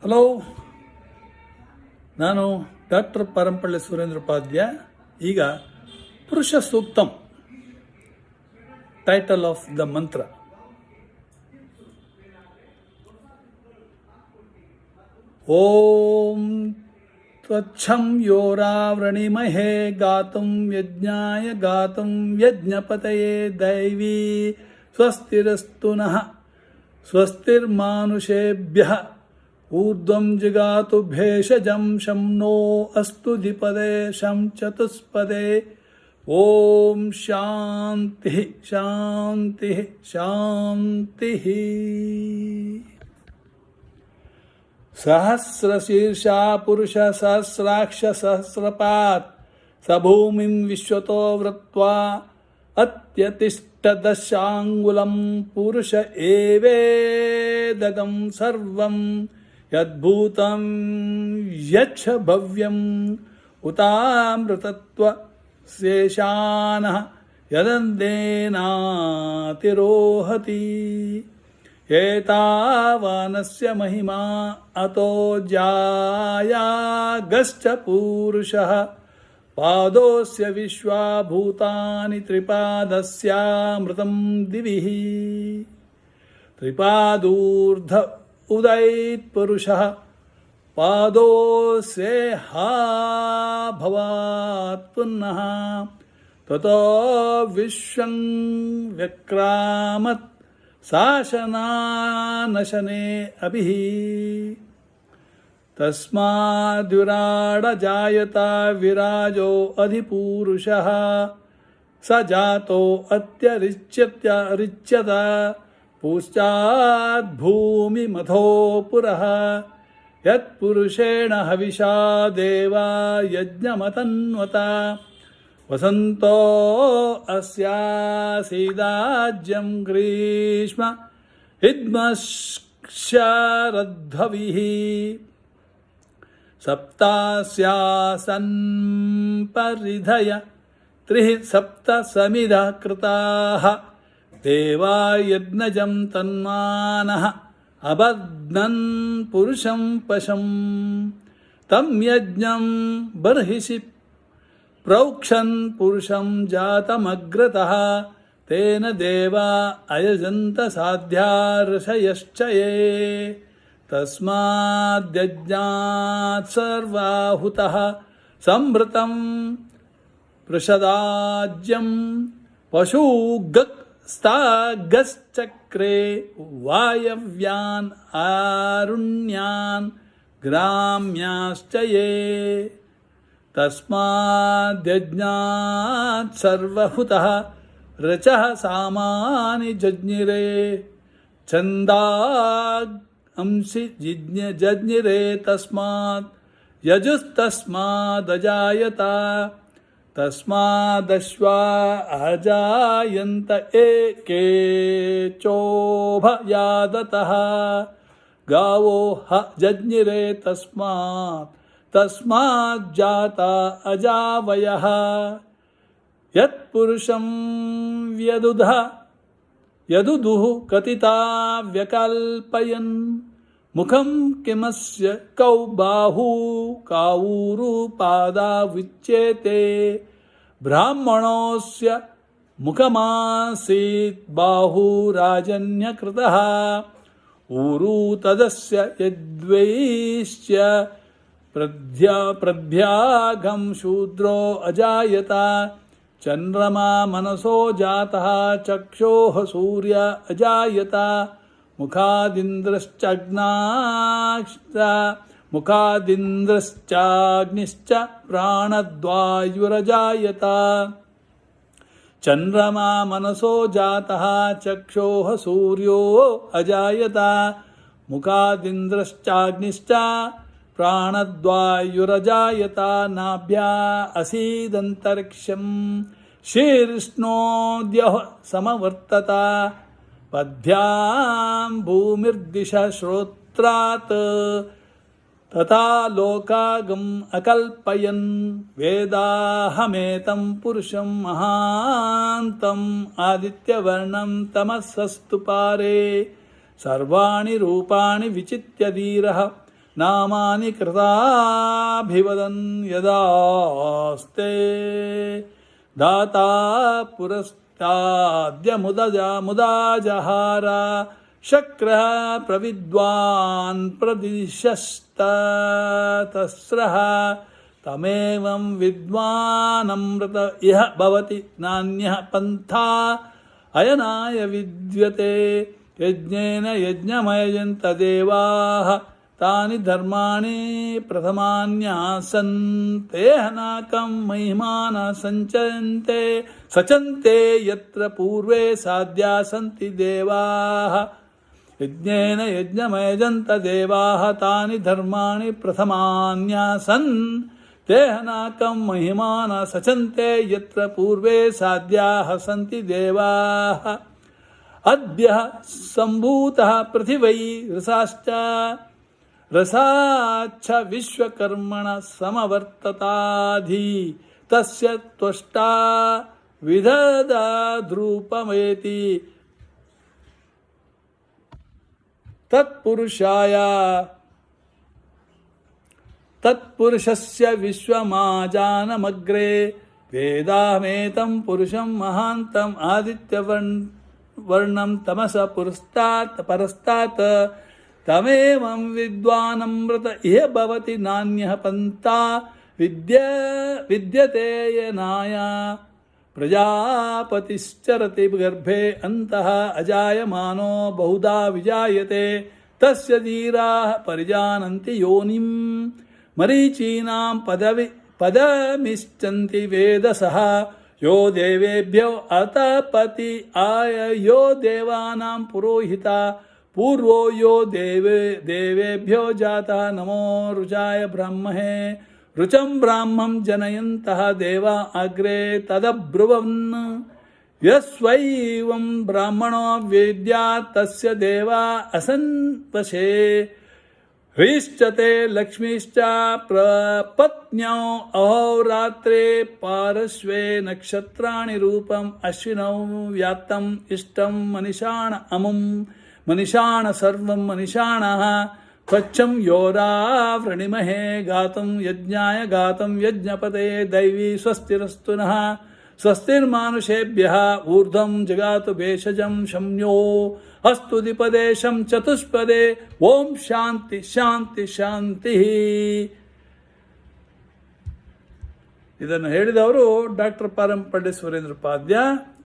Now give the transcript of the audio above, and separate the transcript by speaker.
Speaker 1: Hello, ನಾನು doctor Parampalli Surendra Upadhya. ಈಗ ಪುರುಷ ಸೂಕ್ತಂ, ಟೈಟಲ್ ಆಫ್ ದ ಮಂತ್ರ. ಓಂ ತ್ವಚ್ಛಂ ಯೋರಾವೃಣಿಮಹೇ ಗಾತುಂ ಯಜ್ಞಾಯ ಗಾತುಂ ಯಜ್ಞಪತಯೇ ದೈವೀ ಸ್ವಸ್ತಿರಸ್ತು ನಃ ಸ್ವಸ್ತಿರ್ಮಾನುಷೇಭ್ಯಃ ಊರ್ಧ್ವಂ ಜಿಗಾತು ಭೇಷಜಂ ಶಂ ನೋ ಅಸ್ತು ದ್ವಿಪದೇ ಶಂ ಚತುಷ್ಪದೇ. ಓಂ ಶಾಂತಿ ಶಾಂತಿ ಶಾಂತಿ. ಸಹಸ್ರಶೀರ್ಷಾ ಪುರುಷ ಸಹಸ್ರಾಕ್ಷ ಸಹಸ್ರಪಾತ್ ಸ ಭೂಮಿಂ ವಿಶ್ವತೋ ವೃತ್ವಾ ಅತ್ಯತಿಷ್ಠದಶಾಂಗುಲಂ ಪುರುಷ ಏವೇದಗಂ ಸರ್ವಂ ಯದ್ಭೂತಂ ಯಚ್ಛ ಭವ್ಯಂ ಉತಾಮೃತತ್ವ ಶೇಷಾನಃ ಯದಂದೇನಾತಿರೋಹತಿ. ಏತಾವಾನಸ್ಯ ಮಹಿಮಾ ಅತೋ ಜಾಯಾಗಶ್ಚ ಪೂರುಷಃ ಪಾದೋಸ್ಯ ವಿಶ್ವಾಭೂತಾನಿ ತ್ರಿಪಾದಸ್ಯಾಮೃತಂ ದಿವಿಃ ತ್ರಿಪಾದೂರ್ಧ ಉದೈತ್ ಪುರುಷಃ ಪಾದೋಸ್ಯೇಹಾ ಭವಾತ್ ಪುನಃ ತತೋ ವಿಶ್ವಂ ವ್ಯಕ್ರಾಮತ್ ಶಾಸನಾನಶನೆ ಅಭಿಃ. ತಸ್ಮಾದ್ವಿರಾಡ ಜಾಯತ ವಿರಾಜೋ ಅಧಿಪೂರುಷಃ ಸ ಜಾತೋ ಅತ್ಯರಿಚ್ಯತ ಪೂಶ್ಚಾತ್ ಭೂಮಿ ಮಥೋ ಪುರಃ ಯತ್ಪುರುಷೇಣ ಹವಿಷಾ ದೇವಾ ಯಜ್ಞಮತನ್ವತ ವಸಂತೋ ಅಸ್ಯಾಸೀದಾಜ್ಯಂ ಗ್ರೀಷ್ಮ ಇದ್ಮಶ್ಶರದ್ಭವಿಃ ಸಪ್ತಾಸ್ಯಾಸನ್ ಪರಿಧಯ ತ್ರಿಃ ಸಪ್ತ ಸಮಿಧ ಕೃತಾಃ ದೇವಾ ಯಜ್ಞಜಂ ತನ್ಮಾನಃ ಅಬಧ್ನನ್ ಪುರುಷಂ ಪಶಂ ತಂ ಯಜ್ಞಂ ಬರ್ಹಿಷಿ ಪ್ರೌಕ್ಷನ್ ಪುರುಷಂ ಜಾತಮಗ್ರತಃ ತೇನ ದೇವಾ ಅಯಜಂತ ಸಾಧ್ಯಾ ಋಷಯಶ್ಚಯೇ. ತಸ್ಮಾದ್ಯಜ್ಞಾತ್ ಸರ್ವಾಹುತಃ ಸಂಭೃತಂ ಪೃಷದಾಜ್ಯಂ ಪಶೂಗಸ್ತಾಗಶ್ಚಕ್ರೆ ವಾಯವ್ಯಾನ್ ಆರುಣ್ಯಾನ್ ಗ್ರಾಮ್ಯಾಶ್ಚಯೇ. ತಸ್ಮಾದ್ಯಜ್ಞಾತ್ ಸರ್ವಹುತಃ ಋಚಃ ಸಾಮಾನಿ ಜಜ್ಞಿರೆ ಛಂದಾಗ್ ಅಂಸಿ ಜಜ್ಞಿರೆ ತಸ್ಮಾತ್ ಯಜುಸ್ತಸ್ಮಾದಜಾಯತ ತಸ್ಮಾದಶ್ವಾ ಅಜಾಯಂತ ಏಕೆ ಚೋಭಯಾದತಃ ಗಾವೋ ಹ ಜಜ್ಞಿರೆ ತಸ್ಮಾಜ್ಜಾತ ಅಜಾವಯಃ. ಯತ್ಪುರುಷಂ ಯದುದುಃ ಕಥಿತಾ ವ್ಯಕಲ್ಪಯನ್ ಮುಖಂ ಕಿಮಸ್ಯ ಕೌ ಬಾಹು ಕಾವೂರು ಪಾದಾ ವಿಚ್ಯೇತೆ ಬ್ರಾಹ್ಮಣೋಸ್ಯ ಮುಖಮಾಸೀತ್ ಬಾಹು ರಾಜನ್ಯಕೃತಃ ಊರು ತದಸ್ಯ ಯದ್ವೈಶ್ಯ ಪ್ರಭ್ಯಾಘಂ ಶೂದ್ರೋ ಅಜಾಯತ ಚಂದ್ರಮಾ ಮನಸೋ ಜಾತಃ ಚಕ್ಷೋಃ ಸೂರ್ಯ ಅಜಾಯತ ಮುಖಾದಿಂದ್ರಶ್ಚಾಗ್ನಿಶ್ಚ ಪ್ರಾಣದ್ವಾಯುರಜಾಯತ ಚಂದ್ರಮಾ ಮನಸೋ ಜಾತಃ ಚಕ್ಷೋಃ ಸೂರ್ಯೋ ಅಜಾಯತ ಮುಖಾದಿಂದ್ರಶ್ಚಾಗ್ನಿಶ್ಚ ಪ್ರಾಣದ್ವಾಯುರಜಾಯತ ನಾಭ್ಯಾ ಅಸೀದಂತರಿಕ್ಷಂ ಶೀರ್ಷ್ಣೋದ್ಯಃ ಸಮವರ್ತತ ಪದ್ಭ್ಯಾಂ ಭೂಮಿರ್ದಿಶ ಶ್ರೋತ್ರಾತ್ ತಥಾ ಲೋಕಾಗಂ ಅಕಲ್ಪಯನ್ ವೇದಾಹಮೇತಂ ಪುರುಷಂ ಮಹಾಂತಂ ಆದಿತ್ಯವರ್ಣಂ ತಮಸ್ಸಸ್ತು ಪಾರೆ ಸರ್ವಾಣಿ ರೂಪಾಣಿ ವಿಚಿತ್ಯ ಧೀರಃ ನಾಮಾನಿ ಕೃತಾಭಿವದನ್ ಯದಾಸ್ತೆ ದಾತಾ ಪುರಸ್ತಾದ್ಯ ಮುದಾ ಜಹಾರ ಶಕ್ರಃ ಪ್ರವಿದ್ವಾನ್ ಪ್ರದಿಶಸ್ತಸ್ರಃ ತಮೇವಂ ವಿದ್ವಾನಮೃತ ಇಹ ಭವತಿ ನಾನ್ಯಃ ಪಂಥಾ ಅಯನಾಯ ವಿದ್ಯತೆ ಯಜ್ಞೇನ ಯಜ್ಞಮಯಜಂತ ದೇವಾಃ ತಾನಿ ಧರ್ಮಾಣಿ ಪ್ರಥಮಾನ್ಯಾಸನ್ ತೇಹನಾಕಂ ಮಹಿಮಾನ ಸಚಂತೆ ಯತ್ರ ಪೂರ್ವೇ ಸಾಧ್ಯ ಸಂತಿ ದೇವಾಃ ಯಜ್ಞೇನ ಯಜ್ಞಮಯಜಂತ ದೇವಾಃ ತಾನಿ ಧರ್ಮಾಣಿ ಪ್ರಥಮಾನ್ಯಾಸನ್ ತೇಹನಾಕಂ ಮಹಿಮಾನ ಸಚಂತೆ ಯತ್ರ ಪೂರ್ವೇ ಸಾಧ್ಯಾಃ ಸಂತಿ ದೇವಾಃ ಅದ್ಯ ಸಂಭೂತಃ ಪೃಥಿವೈ ರಸಾಚ್ಛ ವಿಶ್ವಕರ್ಮಣ ಸಮವರ್ತತಾಧಿ ತಸ್ಯ ತ್ವಷ್ಟಾ ವಿದಧಾದ್ರೂಪಮೇತಿ ತತ್ಪುರುಷಸ್ಯ ವಿಶ್ವಮಾಜಾನಮಗ್ರೆ ವೇದಾಹಮೇತಂ ಪುರುಷಂ ಮಹಾಂತಂ ಆದಿತ್ಯವರ್ಣಂ ತಮಸ ಪರಸ್ತಾತ್ ತಮೇವಂ ವಿದ್ವಾನಮೃತ ಇಹ ಭವತಿ ನಾನ್ಯಃ ಪಂಥಾ ವಿದ್ಯತೆ ಯನಾಯ ಪ್ರಜಾಪತಿಶ್ಚರತಿ ಗರ್ಭೆ ಅಂತಃ ಅಜಾಯಮಾನೋ ಬಹುಧಾ ವಿಜಾಯತೆ ತಸ್ಯ ಧೀರಾಃ ಪರಿಜಾನಂತಿ ಯೋನಿಂ ಮರೀಚೀನಾಂ ಪದಮಿಶ್ಚಂತಿ ವೇದಸಃ ಯೋ ದೇವೇಭ್ಯೋ ಅತಪತಿ ಆಯ ಯೋ ದೇವಾನಾಂ ಪುರೋಹಿತ ಪೂರ್ವೋ ಯೋ ದೇವೇಭ್ಯೋ ಜಾತಃ ನಮೋ ರುಚಾಯ ಬ್ರಾಹ್ಮಣೇ ರುಚಂ ಬ್ರಾಹ್ಮಂ ಜನಯಂತಃ ದೇವ ಅಗ್ರೆ ತದಬ್ರುವನ್ ಯಸ್ವೈವಂ ಬ್ರಾಹ್ಮಣೋ ವೇದ್ಯಾತ್ ತಸ್ಯ ದೇವಾ ಅಸನ್ವಶೇ ಹ್ರೀಶ್ಚತೆ ಲಕ್ಷ್ಮೀಶ್ಚ ಪ್ರಪತ್ನ್ಯೌ ಅಹೋರಾತ್ರೆ ಪಾರ್ಶ್ವೇ ನಕ್ಷತ್ರಾಣಿ ರೂಪಂ ಅಶ್ವಿನೌ ವ್ಯಾತ್ತಂ ಇಷ್ಟಂ ಮನಿಷಾಣ ಅಮುಂ ಮನಿಷಾಣ ಸರ್ವಂ ಮನಿಷಾಣಃ ಸ್ವಚ್ಛಂ ಯೋರಾವೃಣಿಮಹೇ ಗಾತಂ ಯಜ್ಞಾಯ ಗಾತಂ ಯಜ್ಞಪತೆ ದೈವೀ ಸ್ವಸ್ತಿರಸ್ತು ನಃ ಸ್ವಸ್ತಿರ್ಮಾನುಷೇಭ್ಯಃ ಊರ್ಧ್ವಂ ಜಗಾತು ಭೇಷಜಂ ಶಮ್ಯೋ ಅಸ್ತು ದ್ವಿಪದೇ ಶಂ ಚತುಷ್ಪದೇ ಓಂ ಶಾಂತಿ ಶಾಂತಿ ಶಾಂತಿ. ಇದನ್ನು ಹೇಳಿದವರು ಡಾಕ್ಟರ್ ಪರಂಪಳ್ಳಿ ಸುರೇಂದ್ರ ಪಾದ್ಯ.